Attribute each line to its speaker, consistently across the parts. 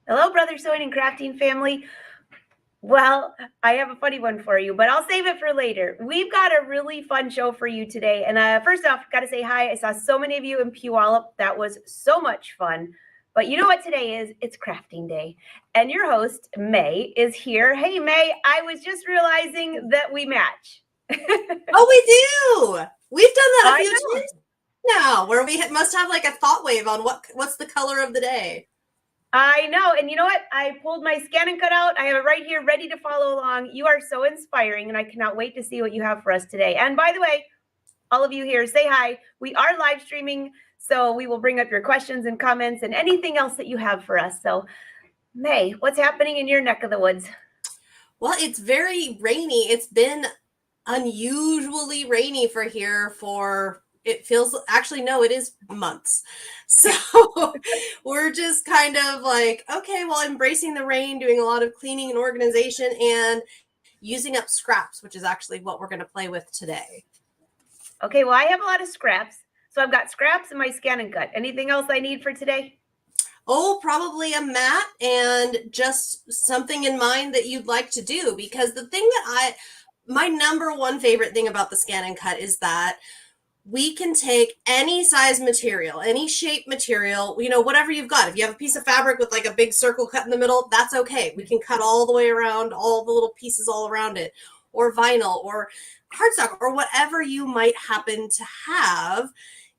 Speaker 1: Hello, Brother Sewing and Crafting family. Well, I have a funny one for you, but I'll save it for later. We've got a really fun show for you today. And first off, got to say hi. I saw so many of you in Puyallup. That was so much fun. But you know what today is? It's crafting day. And your host, May, is here. Hey, May, I was just realizing that we match.
Speaker 2: Oh, we do. We've done that a
Speaker 1: I
Speaker 2: few
Speaker 1: know.
Speaker 2: times now, where we must have like a thought wave on what's the color of the day.
Speaker 1: I know. And you know what? I pulled my ScanNCut out. I have it right here ready to follow along. You are so inspiring, and I cannot wait to see what you have for us today. And by the way, all of you here, say hi. We are live streaming, so we will bring up your questions and comments and anything else that you have for us. So, May, what's happening in your neck of the woods?
Speaker 2: Well, it's very rainy. It's been unusually rainy for here for it feels actually no, it is months. So we're just kind of like, okay, well, embracing the rain, doing a lot of cleaning and organization and using up scraps, which is actually what we're going to play with today.
Speaker 1: Okay, well, I have a lot of scraps. So I've got scraps in my ScanNCut. Anything else I need for today?
Speaker 2: Oh, probably a mat and just something in mind that you'd like to do. Because the thing that my number one favorite thing about the ScanNCut is that we can take any size material, any shape material, whatever you've got. If you have a piece of fabric with like a big circle cut in the middle, that's okay. We can cut all the way around, all the little pieces all around it, or vinyl or cardstock or whatever you might happen to have,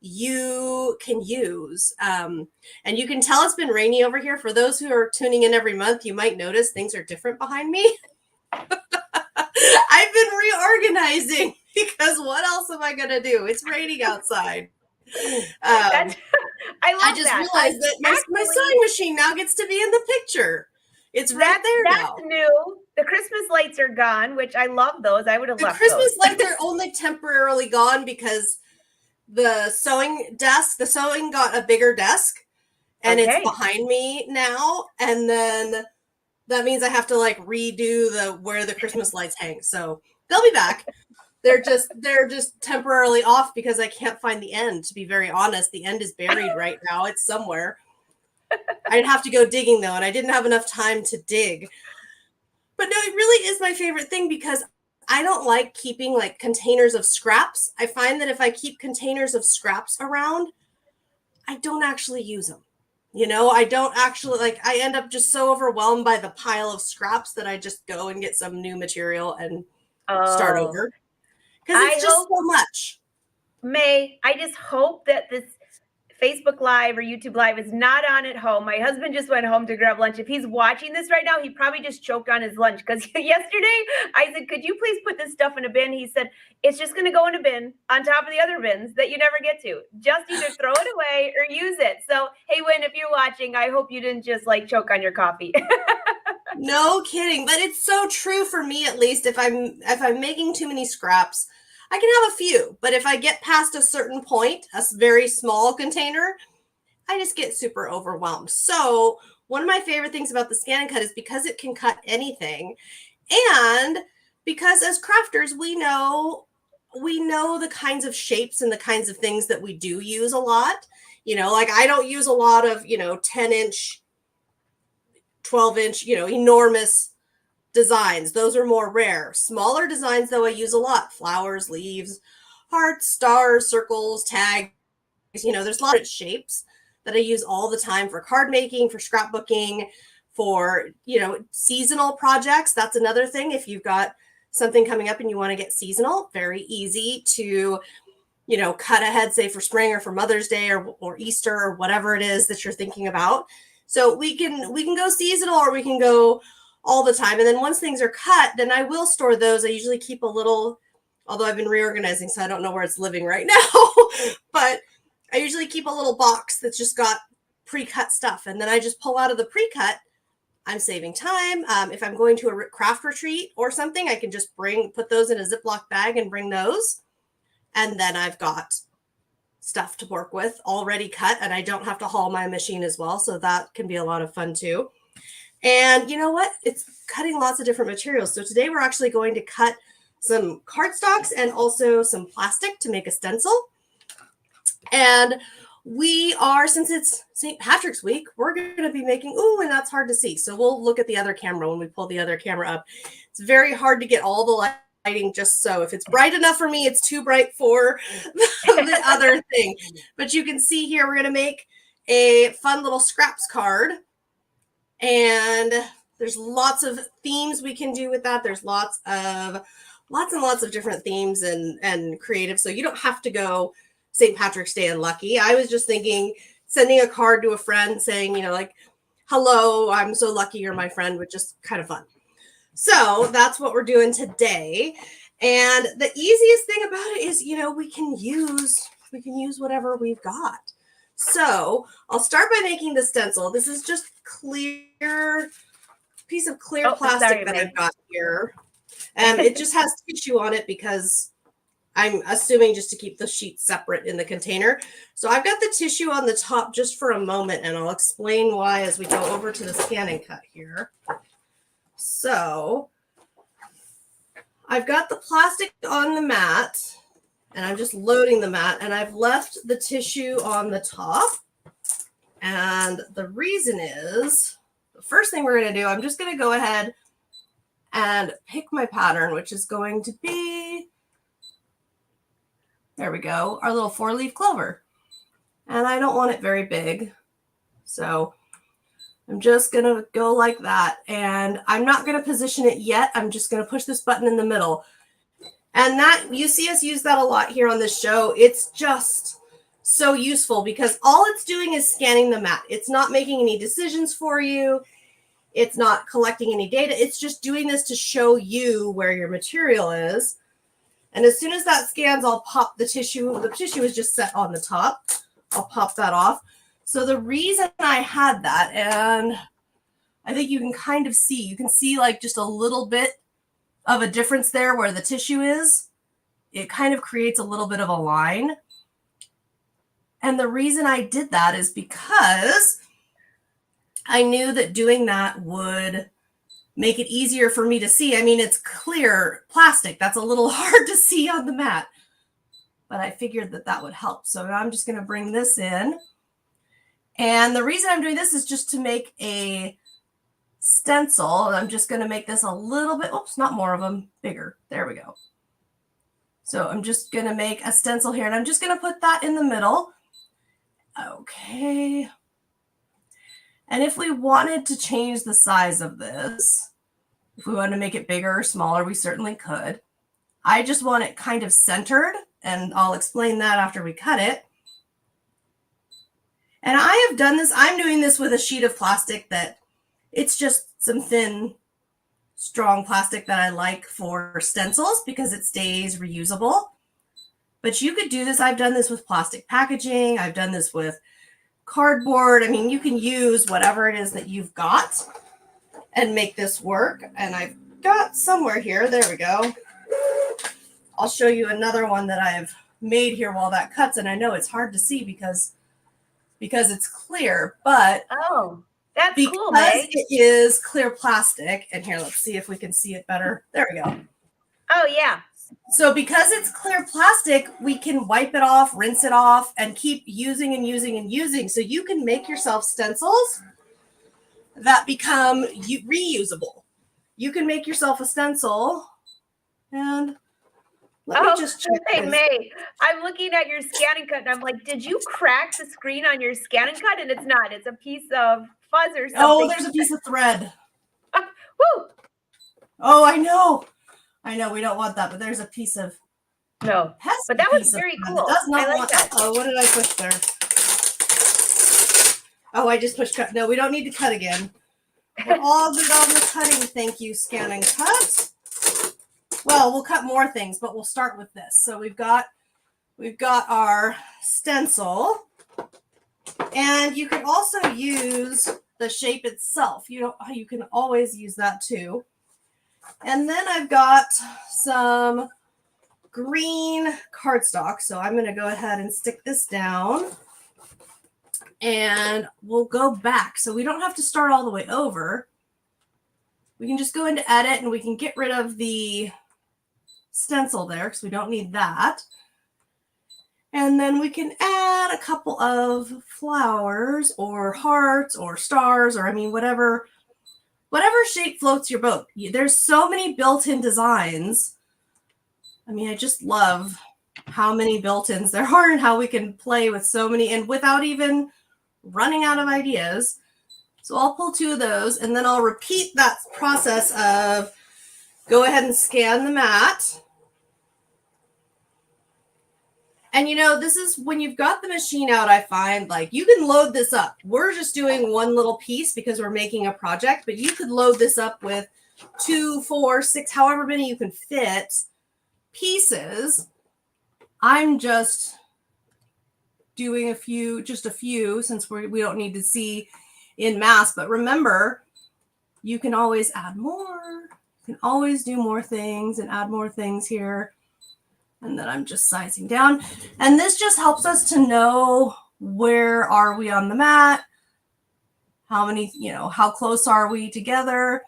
Speaker 2: you can use. And you can tell it's been rainy over here. For those who are tuning in every month, you might notice things are different behind me. I've been reorganizing because what else am I going to do? It's raining outside.
Speaker 1: I
Speaker 2: just realized that my sewing machine now gets to be in the picture. It's right there now.
Speaker 1: That's new. The Christmas lights are gone, which I love those. I would have left those.
Speaker 2: The Christmas lights are only temporarily gone because the sewing got a bigger desk and it's behind me now. And then that means I have to like redo where the Christmas lights hang. So they'll be back. They're just temporarily off because I can't find the end. To be very honest, the end is buried right now. It's somewhere. I'd have to go digging though, and I didn't have enough time to dig. But no, it really is my favorite thing because I don't like keeping like containers of scraps. I find that if I keep containers of scraps around, I don't actually use them. I don't actually I end up just so overwhelmed by the pile of scraps that I just go and get some new material and start over. Because it's just so much.
Speaker 1: May, I just hope that this Facebook Live or YouTube Live is not on at home. My husband just went home to grab lunch. If he's watching this right now, he probably just choked on his lunch because yesterday I said, could you please put this stuff in a bin? He said, it's just going to go in a bin on top of the other bins that you never get to. Just either throw it away or use it. So, hey, Wynn, if you're watching, I hope you didn't just like choke on your coffee.
Speaker 2: No kidding. But it's so true for me, at least. If I'm making too many scraps, I can have a few, but if I get past a certain point, a very small container, I just get super overwhelmed. So one of my favorite things about the ScanNCut is because it can cut anything. And because as crafters, we know the kinds of shapes and the kinds of things that we do use a lot. Like I don't use a lot of, 10-inch, 12-inch, enormous designs. Those are more rare. Smaller designs, though, I use a lot. Flowers, leaves, hearts, stars, circles, tags. There's a lot of shapes that I use all the time for card making, for scrapbooking, for, seasonal projects. That's another thing. If you've got something coming up and you want to get seasonal, very easy to, cut ahead, say for spring or for Mother's Day or Easter or whatever it is that you're thinking about. So we can go seasonal or we can go all the time. And then once things are cut, then I will store those. I usually keep a little, although I've been reorganizing, so I don't know where it's living right now, but I usually keep a little box that's just got pre-cut stuff. And then I just pull out of the pre-cut. I'm saving time. If I'm going to a craft retreat or something, I can just put those in a Ziploc bag and bring those. And then I've got stuff to work with already cut, and I don't have to haul my machine as well. So that can be a lot of fun too. And you know what? It's cutting lots of different materials. So today we're actually going to cut some cardstocks and also some plastic to make a stencil. And we are, since it's St. Patrick's week, we're going to be making, ooh, and that's hard to see. So we'll look at the other camera when we pull the other camera up. It's very hard to get all the lighting just so. If it's bright enough for me, it's too bright for the other thing. But you can see here, we're going to make a fun little scraps card. And there's lots of themes we can do with that. There's lots and lots of different themes and creative. So you don't have to go St. Patrick's Day and lucky. I was just thinking sending a card to a friend saying, you know, like, hello, I'm so lucky you're my friend, which is kind of fun. So that's what we're doing today. And the easiest thing about it is, you know, we can use whatever we've got. So I'll start by making the stencil. This is just piece of clear plastic that I've got here. And it just has tissue on it because I'm assuming just to keep the sheets separate in the container. So I've got the tissue on the top just for a moment, and I'll explain why as we go over to the ScanNCut here. So I've got the plastic on the mat, and I'm just loading the mat, and I've left the tissue on the top. And the reason is, the first thing we're going to do, I'm just going to go ahead and pick my pattern, which is going to be, there we go, our little 4-leaf clover. And I don't want it very big. So I'm just going to go like that. And I'm not going to position it yet. I'm just going to push this button in the middle. And that, you see us use that a lot here on this show. It's just so useful because all it's doing is scanning the mat. It's not making any decisions for you. It's not collecting any data. It's just doing this to show you where your material is. And as soon as that scans, I'll pop the tissue. The tissue is just set on the top. I'll pop that off. So the reason I had that, and I think you can kind of see, you can see like just a little bit of a difference there where the tissue is. It kind of creates a little bit of a line. And the reason I did that is because I knew that doing that would make it easier for me to see. I mean, it's clear plastic. That's a little hard to see on the mat. But I figured that that would help. So now I'm just going to bring this in. And the reason I'm doing this is just to make a stencil. I'm just going to make this a little bit, oops, not more of them, bigger. There we go. So I'm just going to make a stencil here. And I'm just going to put that in the middle. Okay. And if we wanted to change the size of this, if we wanted to make it bigger or smaller, we certainly could. I just want it kind of centered, and I'll explain that after we cut it. And I have done this. I'm doing this with a sheet of plastic that it's just some thin, strong plastic that I like for stencils because it stays reusable. But you could do this. I've done this with plastic packaging. I've done this with cardboard. I mean, you can use whatever it is that you've got and make this work. And I've got somewhere here, there we go. I'll show you another one that I've made here while that cuts. And I know it's hard to see because it's clear, but
Speaker 1: oh, that's
Speaker 2: because
Speaker 1: cool, Meg.
Speaker 2: it is clear plastic. And here, let's see if we can see it better. There we go.
Speaker 1: Oh, yeah.
Speaker 2: So because it's clear plastic, we can wipe it off, rinse it off, and keep using and using and using. So you can make yourself stencils that become reusable. You can make yourself a stencil. And let me just check
Speaker 1: hey,
Speaker 2: this.
Speaker 1: May, I'm looking at your ScanNCut, and I'm like, did you crack the screen on your ScanNCut? And it's not. It's a piece of fuzz or something.
Speaker 2: Oh, there's a piece of thread.
Speaker 1: Woo!
Speaker 2: Oh, I know. I know we don't want that, but there's a piece of
Speaker 1: no. But that was very cool.
Speaker 2: Does not
Speaker 1: I like
Speaker 2: want
Speaker 1: that.
Speaker 2: Oh, what did I push there? Oh, I just pushed cut. No, we don't need to cut again. We're all good on the cutting. Thank you, ScanNCut. Well, we'll cut more things, but we'll start with this. So we've got our stencil, and you can also use the shape itself. You can always use that too. And then I've got some green cardstock. So I'm going to go ahead and stick this down, and we'll go back. So we don't have to start all the way over. We can just go into edit, and we can get rid of the stencil there because we don't need that. And then we can add a couple of flowers or hearts or stars, or I mean, whatever shape floats your boat. There's so many built-in designs. I mean, I just love how many built-ins there are and how we can play with so many and without even running out of ideas. So I'll pull 2 of those, and then I'll repeat that process of go ahead and scan the mat. And this is when you've got the machine out, I find like you can load this up. We're just doing one little piece because we're making a project, but you could load this up with 2, 4, 6, however many you can fit pieces. I'm just doing a few since we don't need to see in mass, but remember, you can always add more. You can always do more things and add more things here. And then I'm just sizing down. And this just helps us to know where are we on the mat, how many, how close are we together.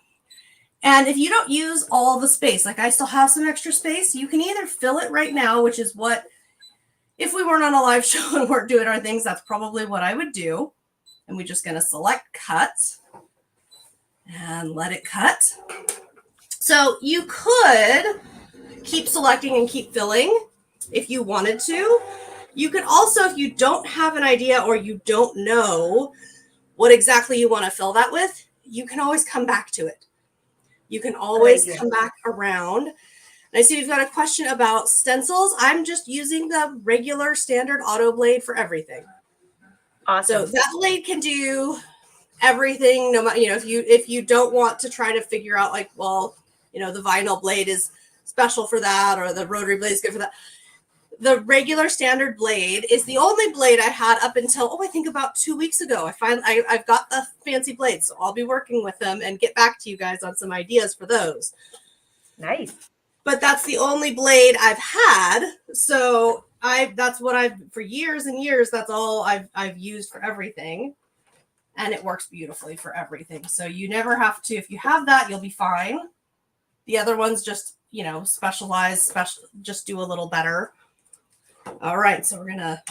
Speaker 2: And if you don't use all the space, like I still have some extra space, you can either fill it right now, which is what, if we weren't on a live show and weren't doing our things, that's probably what I would do. And we're just going to select cut and let it cut. So you could keep selecting and keep filling if you wanted to. You could also, if you don't have an idea or you don't know what exactly you want to fill that with, you can always come back to it. You can always come back around. And I see we've got a question about stencils. I'm just using the regular standard auto blade for everything.
Speaker 1: Awesome.
Speaker 2: So that blade can do everything. No matter, if you don't want to try to figure out like, well, the vinyl blade is special for that, or the rotary blade is good for that. The regular standard blade is the only blade I had up until, I think about 2 weeks ago. I've got the fancy blades, so I'll be working with them and get back to you guys on some ideas for those.
Speaker 1: Nice.
Speaker 2: But that's the only blade I've had. So that's what for years and years, that's all I've used for everything. And it works beautifully for everything. So you never have to, if you have that, you'll be fine. The other ones just, specialize, just do a little better. All right, so we're going to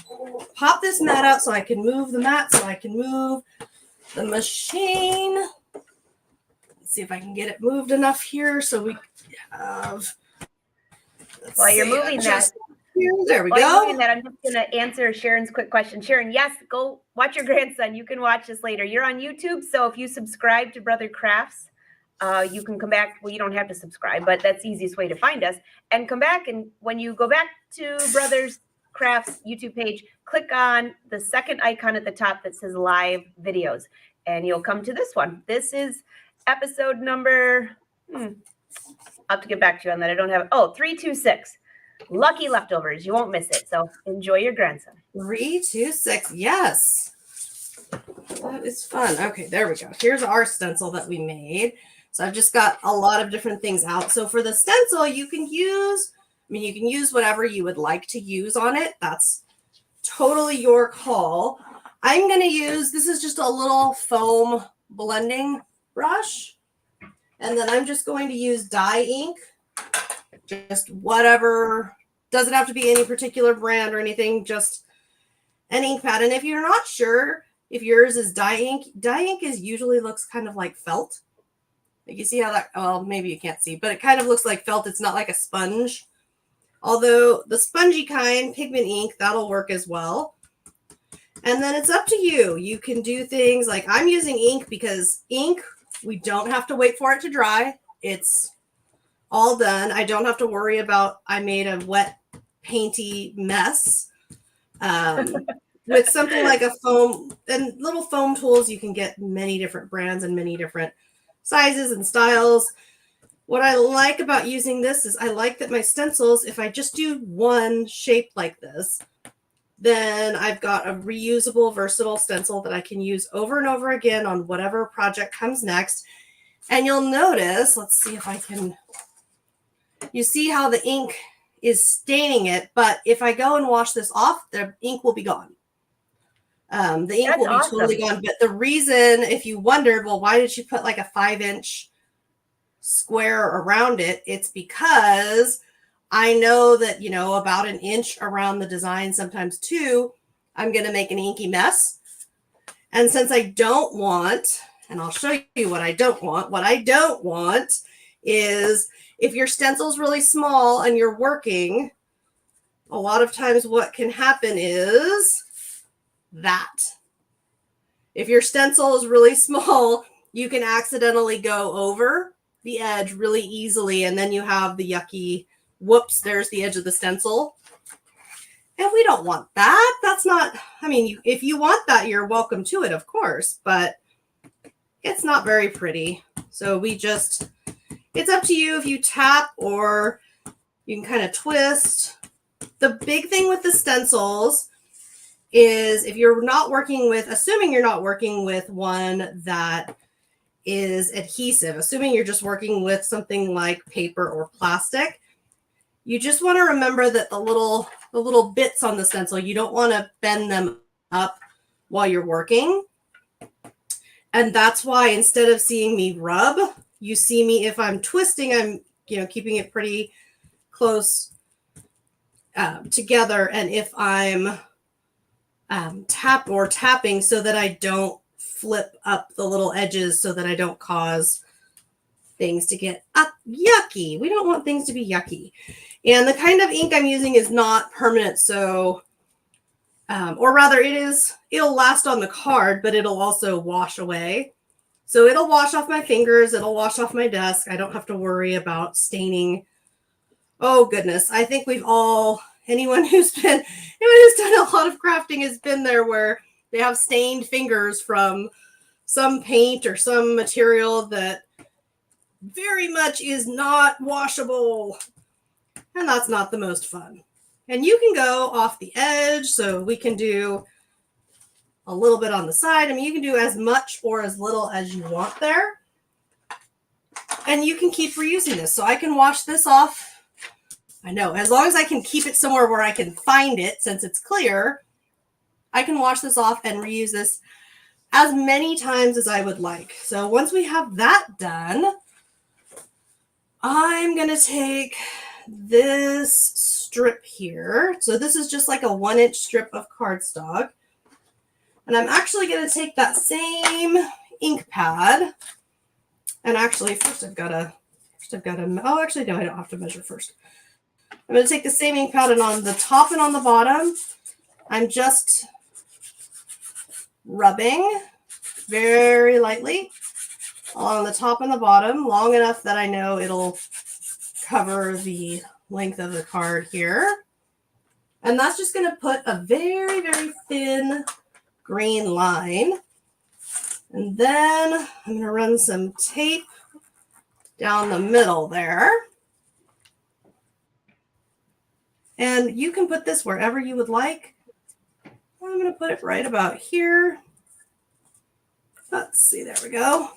Speaker 2: pop this mat out so I can move the mat, so I can move the machine. Let's see if I can get it moved enough here so we have...
Speaker 1: While you're moving that,
Speaker 2: there we go.
Speaker 1: I'm just going to answer Sharon's quick question. Sharon, yes, go watch your grandson. You can watch this later. You're on YouTube, so if you subscribe to Brother Crafts, you can come back. Well, you don't have to subscribe, but that's the easiest way to find us. And come back, and when you go back to Brothers Crafts YouTube page, click on the second icon at the top that says live videos, and you'll come to this one. This is episode number, I'll have to get back to you on that. I don't have, 326. Lucky leftovers. You won't miss it. So enjoy your grandson.
Speaker 2: 326. Yes. That is fun. Okay, there we go. Here's our stencil that we made. So I've just got a lot of different things out. So for the stencil, you can use whatever you would like to use on it. That's totally your call. I'm going to use, this is just a little foam blending brush. And then I'm just going to use dye ink. Just whatever, doesn't have to be any particular brand or anything, just an ink pad. And if you're not sure if yours is dye ink usually looks kind of like felt. Like you see how that, well, maybe you can't see, but it kind of looks like felt. It's not like a sponge. Although the spongy kind, pigment ink, that'll work as well. And then it's up to you. You can do things like I'm using ink because ink, we don't have to wait for it to dry. It's all done. I don't have to worry about I made a wet, painty mess. With something like a foam and little foam tools, you can get many different brands and many different sizes and styles. What I like about using this is I like that my stencils, if I just do one shape like this, then I've got a reusable, versatile stencil that I can use over and over again on whatever project comes next. And you'll notice, let's see if I can, you see how the ink is staining it, but if I go and wash this off, the ink will be gone. The ink will be totally gone. But the reason, if you wondered, well, why did she put like a 5-inch square around it? It's because I know that, you know, about an inch around the design, sometimes 2, I'm going to make an inky mess. And since I don't want, and I'll show you what I don't want is if your stencil's really small and you're working, a lot of times what can happen is that. If your stencil is really small, you can accidentally go over the edge really easily, and then you have the yucky, whoops, there's the edge of the stencil. And we don't want that. That's not, I mean, if you want that, you're welcome to it, of course, but it's not very pretty. So we just, it's up to you if you tap or you can kind of twist. The big thing with the stencils is if you're not working with, assuming you're not working with one that is adhesive, assuming you're just working with something like paper or plastic, you just want to remember that the little bits on the stencil, you don't want to bend them up while you're working. And that's why instead of seeing me rub, you see me, if I'm twisting, I'm, you know, keeping it pretty close together. And if I'm tapping so that I don't flip up the little edges so that I don't cause things to get yucky. We don't want things to be yucky. And the kind of ink I'm using is not permanent. So, or rather it'll last on the card, but it'll also wash away. So it'll wash off my fingers. It'll wash off my desk. I don't have to worry about staining. Oh goodness. I think we've all, anyone who's done a lot of crafting has been there where they have stained fingers from some paint or some material that very much is not washable. And that's not the most fun. And you can go off the edge. So we can do a little bit on the side. I mean, you can do as much or as little as you want there. And you can keep reusing this. So I can wash this off. I know, as long as I can keep it somewhere where I can find it, since it's clear, I can wash this off and reuse this as many times as I would like. So once we have that done, I'm going to take this strip here. So this is just like a 1-inch strip of cardstock. And I'm actually going to take that same ink pad. And actually, first I've got to, oh, actually, no, I don't have to measure first. I'm going to take the same ink pad, and on the top and on the bottom, I'm just rubbing very lightly on the top and the bottom, long enough that I know it'll cover the length of the card here. And that's just going to put a very, very thin green line. And then I'm going to run some tape down the middle there. And you can put this wherever you would like. I'm going to put it right about here. Let's see, there we go.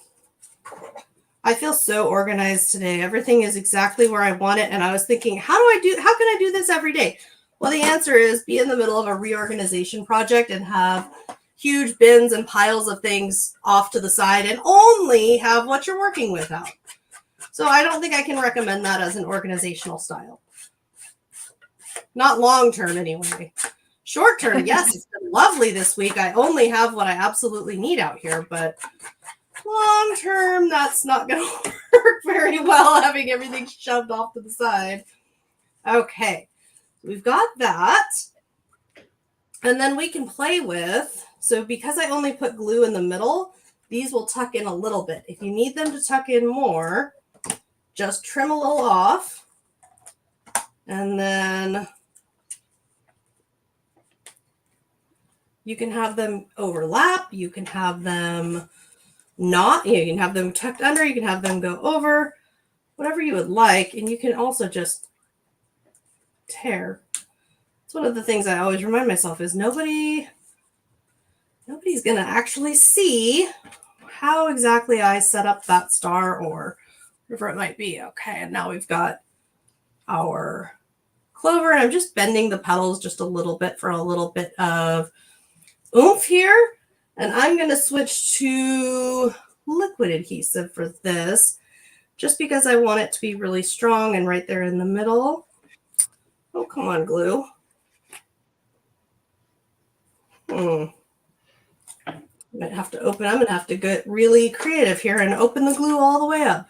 Speaker 2: I feel so organized today. Everything is exactly where I want it. And I was thinking, how can I do this every day? Well, the answer is be in the middle of a reorganization project and have huge bins and piles of things off to the side and only have what you're working with out. So I don't think I can recommend that as an organizational style. Not long term anyway. Short term, yes, it's been lovely this week. I only have what I absolutely need out here, but long term, that's not going to work very well, having everything shoved off to the side. Okay, we've got that. And then we can play with, so because I only put glue in the middle, these will tuck in a little bit. If you need them to tuck in more, just trim a little off. And then you can have them overlap. You can have them not. You can have them tucked under. You can have them go over, whatever you would like. And you can also just tear. It's one of the things I always remind myself is nobody's going to actually see how exactly I set up that star or whatever it might be. Okay, and now we've got our clover, and I'm just bending the petals just a little bit for a little bit of oomph here. And I'm going to switch to liquid adhesive for this, just because I want it to be really strong and right there in the middle. Oh, come on, glue. I'm gonna have to get really creative here and open the glue all the way up.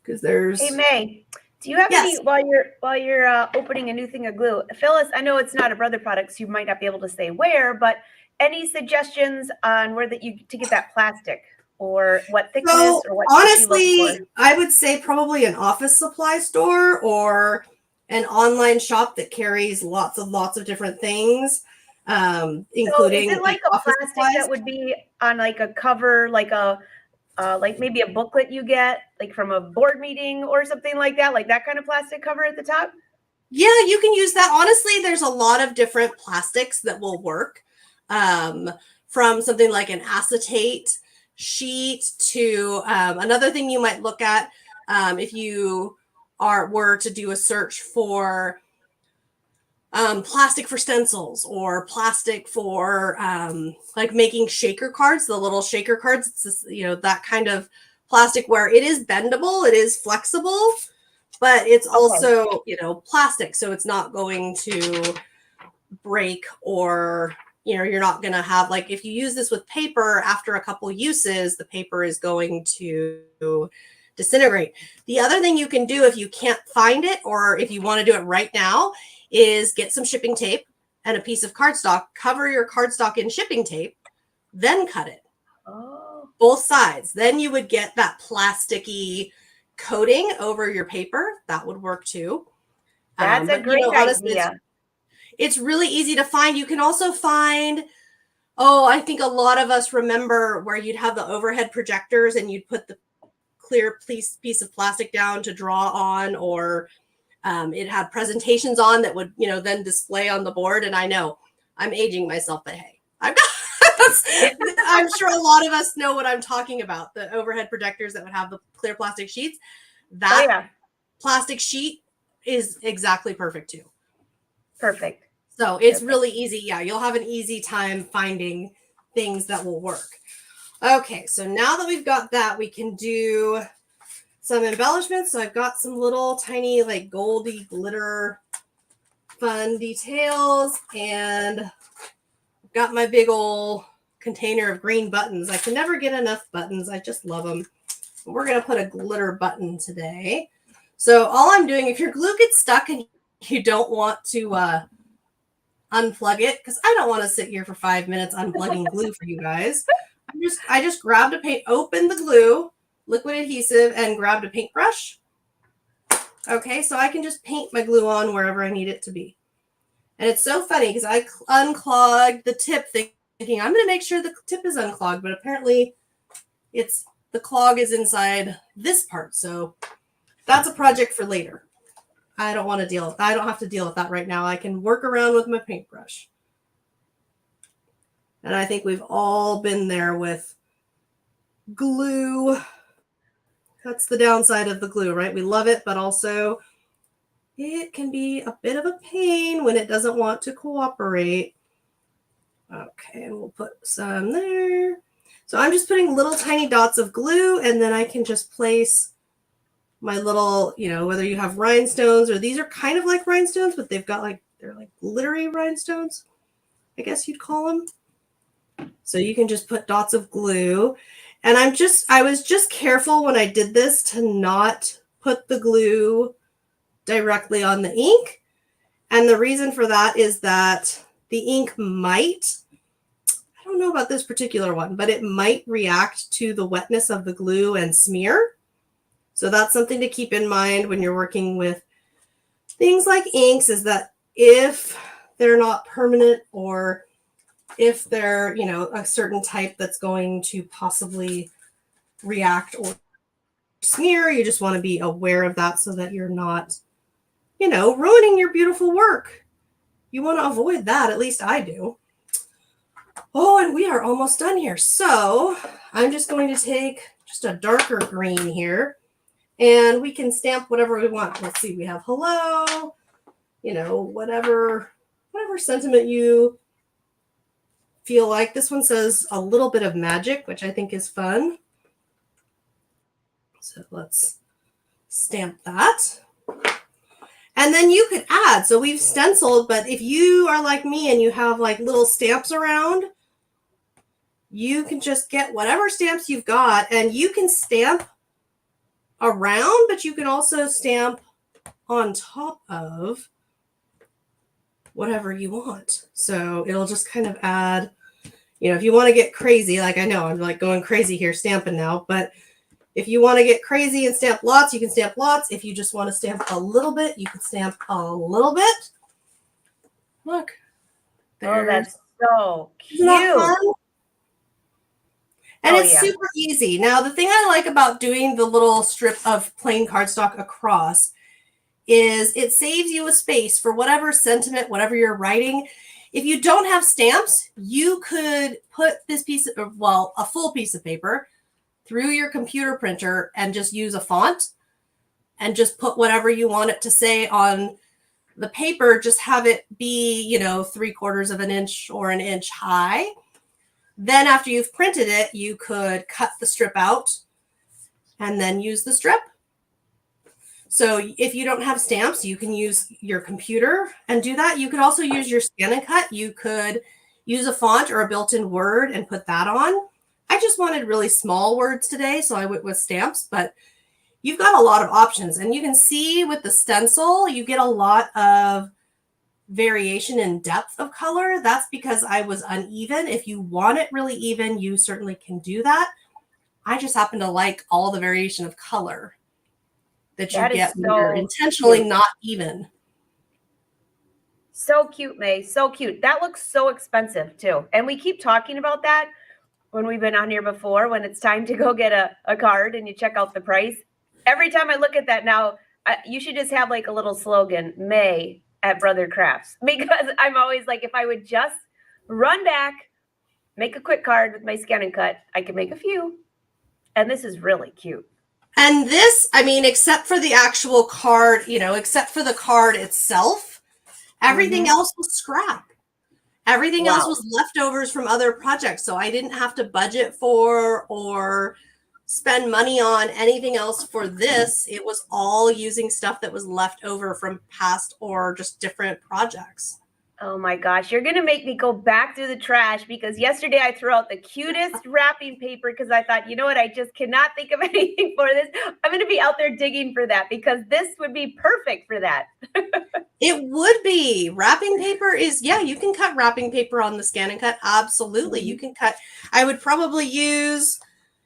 Speaker 2: Because there's
Speaker 1: Hey May, do you have any while you're opening a new thing of glue? Phyllis, I know it's not a Brother product, so you might not be able to say where, but any suggestions on where that you to get that plastic or what thickness or what
Speaker 2: honestly, I would say probably an office supply store or an online shop that carries lots of different things, including
Speaker 1: so is it like a plastic
Speaker 2: supplies
Speaker 1: that would be on like a cover, like a like maybe a booklet you get like from a board meeting or something like that kind of plastic cover at the top?
Speaker 2: Yeah, you can use that. Honestly, there's a lot of different plastics that will work, from something like an acetate sheet to another thing you might look at if you were to do a search for plastic for stencils or plastic for like making shaker cards, the little shaker cards. It's just, that kind of plastic where it is bendable, it is flexible, but it's also, plastic. So it's not going to break or, you're not going to have, like, if you use this with paper after a couple uses, the paper is going to disintegrate. The other thing you can do if you can't find it or if you want to do it right now is get some shipping tape and a piece of cardstock, cover your cardstock in shipping tape, then cut it. Oh. Both sides. Then you would get that plasticky coating over your paper. That would work too.
Speaker 1: That's a great idea.
Speaker 2: It's really easy to find. You can also find, I think a lot of us remember where you'd have the overhead projectors and you'd put the clear piece of plastic down to draw on, or it had presentations on that would, then display on the board. And I know I'm aging myself, but hey, I'm sure a lot of us know what I'm talking about. The overhead projectors that would have the clear plastic sheets. That plastic sheet is exactly perfect too.
Speaker 1: Perfect.
Speaker 2: So it's really easy. Yeah, you'll have an easy time finding things that will work. Okay, so now that we've got that, we can do some embellishments. So I've got some little tiny like goldy glitter fun details, and I've got my big old container of green buttons. I can never get enough buttons. I just love them. We're going to put a glitter button today. So all I'm doing, if your glue gets stuck and you don't want to unplug it, because I don't want to sit here for 5 minutes unplugging glue for you guys. I just grabbed opened the glue, liquid adhesive, and grabbed a paintbrush. Okay, so I can just paint my glue on wherever I need it to be. And it's so funny because I unclogged the tip thinking I'm going to make sure the tip is unclogged, but apparently the clog is inside this part. So that's a project for later. I don't have to deal with that right now. I can work around with my paintbrush. And I think we've all been there with glue. That's the downside of the glue, right? We love it, but also it can be a bit of a pain when it doesn't want to cooperate. Okay, and we'll put some there. So I'm just putting little tiny dots of glue, and then I can just place my little, whether you have rhinestones, or these are kind of like rhinestones, but they're like glittery rhinestones, I guess you'd call them. So you can just put dots of glue. And I was just careful when I did this to not put the glue directly on the ink. And the reason for that is that the ink might, I don't know about this particular one, but it might react to the wetness of the glue and smear. So that's something to keep in mind when you're working with things like inks, is that if they're not permanent, or if they're, a certain type that's going to possibly react or smear, you just want to be aware of that so that you're not, ruining your beautiful work. You want to avoid that. At least I do. Oh, and we are almost done here. So I'm just going to take just a darker green here, and we can stamp whatever we want. Let's see, we have hello, whatever sentiment you feel like. This one says a little bit of magic, which I think is fun. So let's stamp that. And then you could add. So we've stenciled, but if you are like me and you have like little stamps around, you can just get whatever stamps you've got, and you can stamp around, but you can also stamp on top of whatever you want. So it'll just kind of add, if you want to get crazy, like I know I'm like going crazy here stamping now, but if you want to get crazy and stamp lots, you can stamp lots. If you just want to stamp a little bit, you can stamp a little bit. Look.
Speaker 1: Oh, that's so cute.
Speaker 2: Isn't that fun? And it's
Speaker 1: yeah.
Speaker 2: super easy. Now, the thing I like about doing the little strip of plain cardstock across is it saves you a space for whatever sentiment, whatever you're writing. If you don't have stamps, you could put this piece of, a full piece of paper through your computer printer and just use a font and just put whatever you want it to say on the paper. Just have it be, 3/4 of an inch or an inch high. Then after you've printed it, you could cut the strip out and then use the strip. So if you don't have stamps, you can use your computer and do that. You could also use your ScanNCut. You could use a font or a built-in word and put that on. I just wanted really small words today, so I went with stamps, but you've got a lot of options. And you can see with the stencil, you get a lot of variation in depth of color. That's because I was uneven. If you want it really even, you certainly can do that. I just happen to like all the variation of color that you get when you're intentionally not even.
Speaker 1: So cute, May. So cute. That looks so expensive too. And we keep talking about that when we've been on here before, when it's time to go get a card and you check out the price. Every time I look at that now, you should just have like a little slogan, May at Brother Crafts, because I'm always like, if I would just run back, make a quick card with my ScanNCut, I could make a few. And this is really cute.
Speaker 2: And this, except for the actual card, except for the card itself, everything else was scrap. Everything else was leftovers from other projects. So I didn't have to budget for or spend money on anything else for this. It was all using stuff that was left over from past or just different projects.
Speaker 1: Oh my gosh, you're going to make me go back through the trash, because yesterday I threw out the cutest wrapping paper because I thought, you know what, I just cannot think of anything for this. I'm going to be out there digging for that, because this would be perfect for that.
Speaker 2: It would be. Wrapping paper is, you can cut wrapping paper on the ScanNCut. Absolutely. You can cut. I would probably use,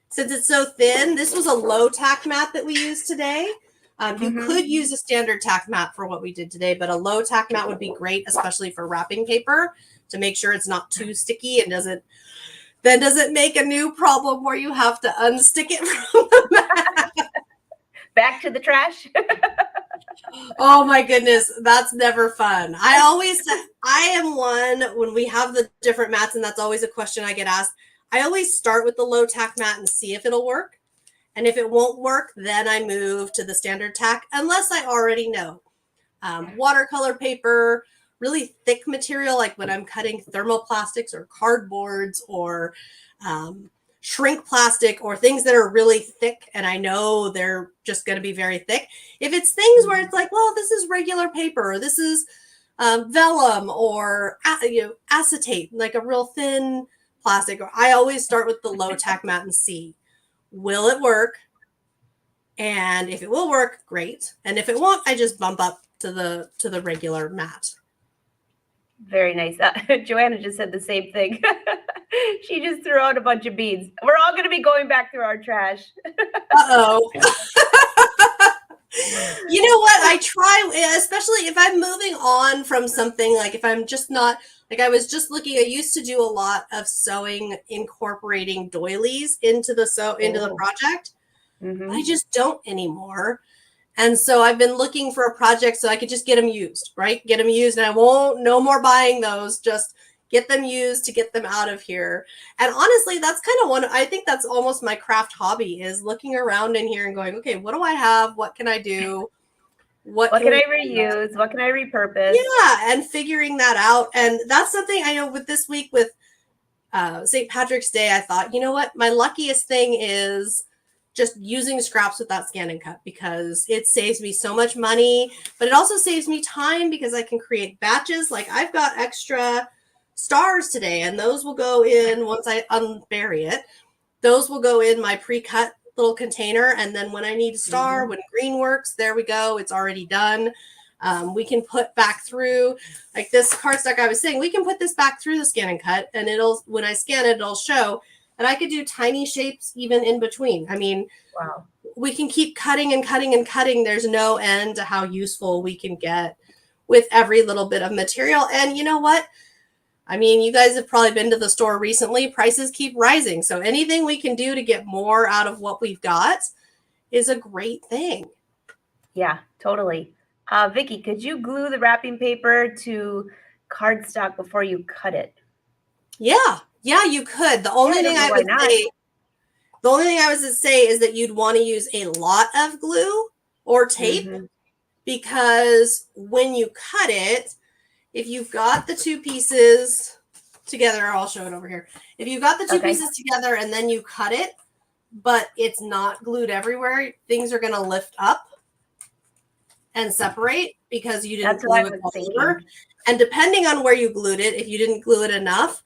Speaker 2: since it's so thin, this was a low tack mat that we used today. You could use a standard tack mat for what we did today, but a low tack mat would be great, especially for wrapping paper, to make sure it's not too sticky and doesn't make a new problem where you have to unstick it from the mat.
Speaker 1: Back to the trash.
Speaker 2: Oh my goodness, that's never fun. I am one, when we have the different mats, and that's always a question I get asked, I always start with the low tack mat and see if it'll work. And if it won't work, then I move to the standard tack, unless I already know. Watercolor paper, really thick material, like when I'm cutting thermoplastics or cardboards or shrink plastic or things that are really thick, and I know they're just going to be very thick. If it's things where it's like, well, this is regular paper, or this is vellum or acetate, like a real thin plastic, I always start with the low tack mat and see, will it work? And if it will work, great. And if it won't, I just bump up to the regular mat.
Speaker 1: Very nice. Joanna just said the same thing. She just threw out a bunch of beads. We're all going to be going back through our trash.
Speaker 2: Uh-oh. You know what? I try, especially if I'm moving on from something, like if I'm just not, like I was just looking, I used to do a lot of sewing, incorporating doilies into the project. I just don't anymore. And so I've been looking for a project so I could just get them used, right? Get them used, and no more buying those, just get them used to get them out of here. And honestly, that's kind of I think that's almost my craft hobby, is looking around in here and going, okay, what do I have? What can I do? What
Speaker 1: can I reuse? What can I repurpose?
Speaker 2: Yeah, and figuring that out. And that's something I know with this week with St. Patrick's Day, I thought, you know what? My luckiest thing is just using scraps with that ScanNCut because it saves me so much money, but it also saves me time because I can create batches. Like I've got extra stars today, and those will go in once I unbury it. Those will go in my pre-cut little container, and then when I need a star, when green works, there we go. It's already done. We can put back through, like this cardstock I was saying, we can put this back through the ScanNCut, and it'll, when I scan it, it'll show. And I could do tiny shapes even in between. I mean,
Speaker 1: wow,
Speaker 2: we can keep cutting and cutting and cutting. There's no end to how useful we can get with every little bit of material. And you know what? I mean, you guys have probably been to the store recently. Prices keep rising. So anything we can do to get more out of what we've got is a great thing.
Speaker 1: Yeah, totally. Vicki, could you glue the wrapping paper to cardstock before you cut it?
Speaker 2: Yeah, you could. The only thing I would say is that you'd want to use a lot of glue or tape because when you cut it, if you've got the two pieces together, I'll show it over here. If you've got the two pieces together and then you cut it, but it's not glued everywhere, things are going to lift up and separate because you didn't glue it all over. And depending on where you glued it, if you didn't glue it enough,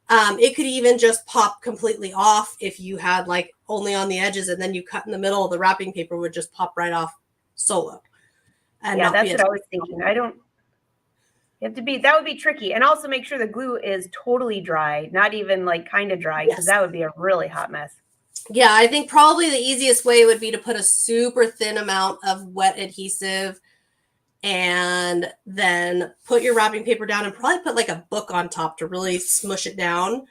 Speaker 2: it could even just pop completely off if you had like only on the edges and then you cut in the middle, the wrapping paper would just pop right off solo. And
Speaker 1: yeah, that's what I was thinking. You have to be, that would be tricky. And also make sure the glue is totally dry, not even like kind of dry, because that would be a really hot mess.
Speaker 2: Yeah, I think probably the easiest way would be to put a super thin amount of wet adhesive and then put your wrapping paper down and probably put like a book on top to really smush it down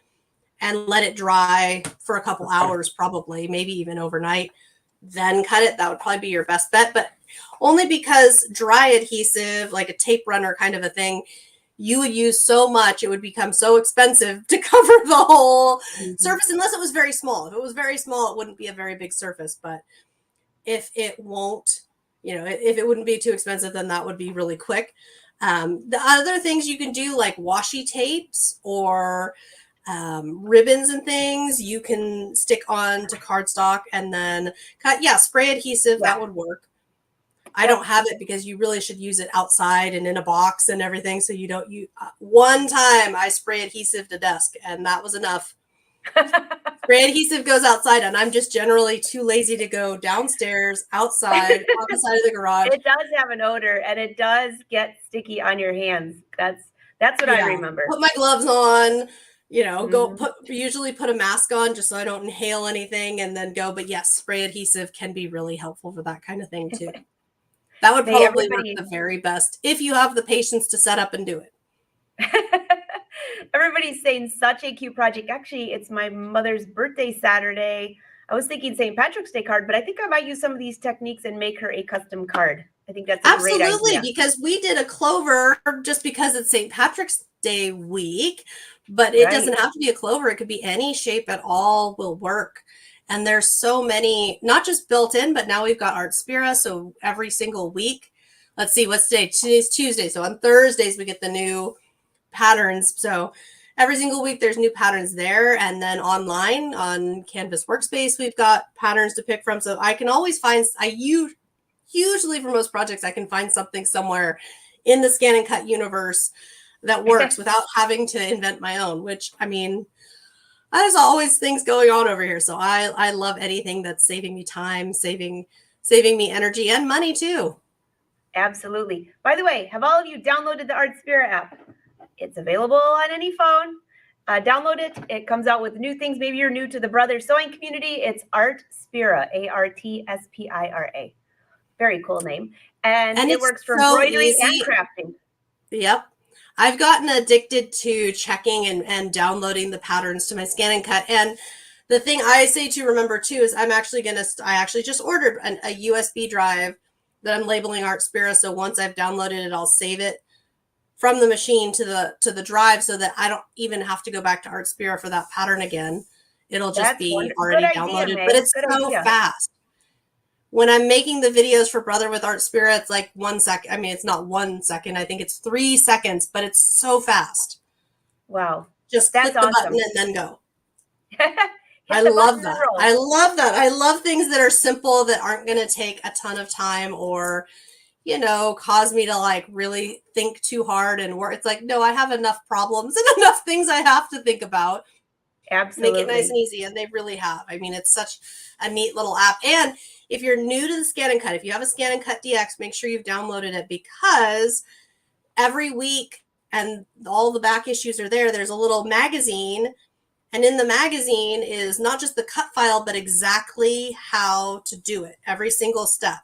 Speaker 2: and let it dry for a couple hours, probably, maybe even overnight. Then cut it. That would probably be your best bet, but only because dry adhesive, like a tape runner kind of a thing, you would use so much, it would become so expensive to cover the whole surface, unless it was very small. If it was very small, it wouldn't be a very big surface, but if it won't, you know, if it wouldn't be too expensive, then that would be really quick. The other things you can do, like washi tapes or ribbons and things, you can stick on to cardstock and then cut. Yeah, spray adhesive, that would work. I don't have it because you really should use it outside and in a box and everything. So you don't use, one time I spray adhesive to desk and that was enough. Spray adhesive goes outside and I'm just generally too lazy to go downstairs, outside, on the side of the garage.
Speaker 1: It does have an odor and it does get sticky on your hands. That's what I remember.
Speaker 2: Put my gloves on, you know, usually put a mask on just so I don't inhale anything and then go. But yes, spray adhesive can be really helpful for that kind of thing too. That would probably work the very best if you have the patience to set up and do it.
Speaker 1: Everybody's saying such a cute project. Actually, it's my mother's birthday Saturday. I was thinking St. Patrick's Day card, but I think I might use some of these techniques and make her a custom card. I think that's a great idea.
Speaker 2: Absolutely, because we did a clover just because it's St. Patrick's Day week, but it doesn't have to be a clover. It could be any shape at all will work. And there's so many, not just built in, but now we've got Artspira. So every single week, let's see, what's today? Today's Tuesday. So on Thursdays, we get the new patterns. So every single week, there's new patterns there. And then online on Canvas Workspace, we've got patterns to pick from. So I can always find, usually for most projects, I can find something somewhere in the ScanNCut universe that works without having to invent my own, which, I mean, there's always things going on over here. So I love anything that's saving me time, saving me energy and money too.
Speaker 1: Absolutely. By the way, have all of you downloaded the Artspira app? It's available on any phone. Download it. It comes out with new things. Maybe you're new to the Brother Sewing community. It's Artspira, Artspira. Very cool name. And it works for embroidery and crafting.
Speaker 2: Yep. I've gotten addicted to checking and downloading the patterns to my ScanNCut. And the thing I say to remember too is I actually just ordered a USB drive that I'm labeling Artspira. So once I've downloaded it, I'll save it from the machine to the drive so that I don't even have to go back to Artspira for that pattern again. It'll just be already downloaded, but it's so fast. When I'm making the videos for Brother with Artspira, it's like 1 second. I mean, it's not 1 second. I think it's 3 seconds, but it's so fast.
Speaker 1: Wow.
Speaker 2: Just click the button and then go. I love that. I love that. I love things that are simple, that aren't going to take a ton of time or, you know, cause me to like really think too hard and work. It's like, no, I have enough problems and enough things I have to think about.
Speaker 1: Absolutely.
Speaker 2: Make it nice and easy. And they really have. I mean, it's such a neat little app. And if you're new to the ScanNCut, if you have a ScanNCut DX, make sure you've downloaded it, because every week, and all the back issues are there, there's a little magazine. And in the magazine is not just the cut file, but exactly how to do it, every single step.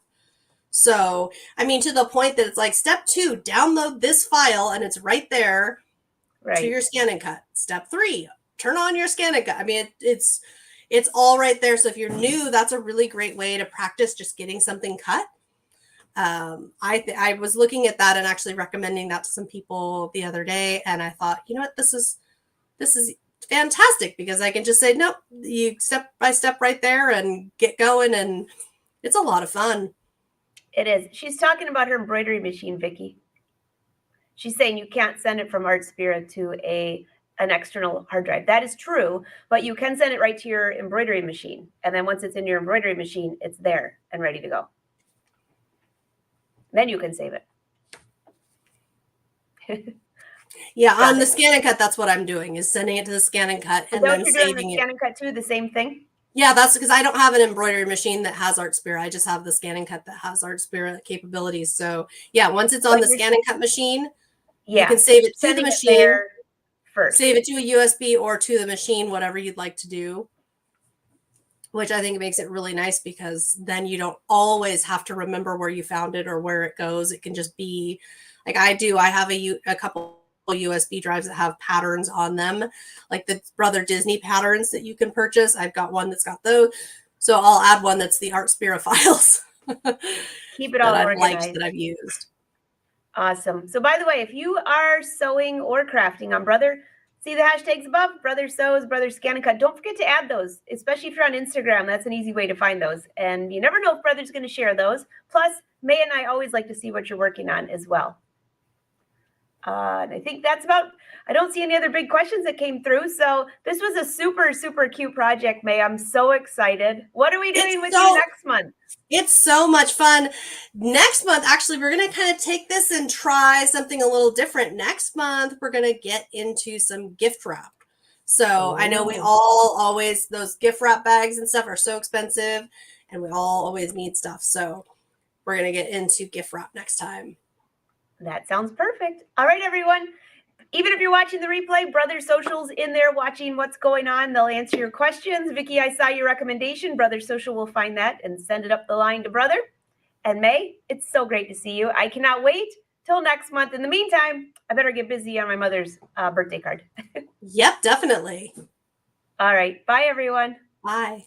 Speaker 2: So, I mean, to the point that it's like, step 2, download this file, and it's right there to your ScanNCut. Step 3, turn on your ScanNCut. I mean, it's all right there. So if you're new, that's a really great way to practice just getting something cut. I was looking at that and actually recommending that to some people the other day, and I thought, you know what, this is fantastic, because I can just say, nope, you step by step right there and get going, and it's a lot of fun.
Speaker 1: It is. She's talking about her embroidery machine, Vicki. She's saying you can't send it from Artspira to an external hard drive. That is true, but you can send it right to your embroidery machine. And then once it's in your embroidery machine, it's there and ready to go. Then you can save it.
Speaker 2: Yeah, on the ScanNCut, that's what I'm doing, is sending it to the ScanNCut and then saving it.
Speaker 1: Don't you do the ScanNCut too, the same thing?
Speaker 2: Yeah, that's because I don't have an embroidery machine that has Artspira. I just have the ScanNCut that has Artspira capabilities. So yeah, once it's on the ScanNCut machine, you can save it to the machine first. Save it to a USB or to the machine, whatever you'd like to do. Which I think makes it really nice, because then you don't always have to remember where you found it or where it goes. It can just be like I do. I have a couple USB drives that have patterns on them, like the Brother Disney patterns that you can purchase. I've got one that's got those. So I'll add one that's the Artspira files.
Speaker 1: Keep it all
Speaker 2: that
Speaker 1: organized.
Speaker 2: I've liked, that I've used.
Speaker 1: Awesome. So by the way, if you are sewing or crafting on Brother, see the hashtags above, Brother Sews, Brother ScanNCut. Don't forget to add those, especially if you're on Instagram. That's an easy way to find those. And you never know if Brother's going to share those. Plus, May and I always like to see what you're working on as well. And I think that's about, I don't see any other big questions that came through. So this was a super, super cute project, May. I'm so excited. What are we doing with you next month?
Speaker 2: It's so much fun. Next month, actually, we're going to kind of take this and try something a little different. Next month, we're going to get into some gift wrap. So I know we all always, those gift wrap bags and stuff are so expensive, and we all always need stuff. So we're going to get into gift wrap next time.
Speaker 1: That sounds perfect. All right, everyone. Even if you're watching the replay, Brother Social's in there watching what's going on. They'll answer your questions. Vicki, I saw your recommendation. Brother Social will find that and send it up the line to Brother. And May, it's so great to see you. I cannot wait till next month. In the meantime, I better get busy on my mother's birthday card.
Speaker 2: Yep, definitely.
Speaker 1: All right. Bye, everyone.
Speaker 2: Bye.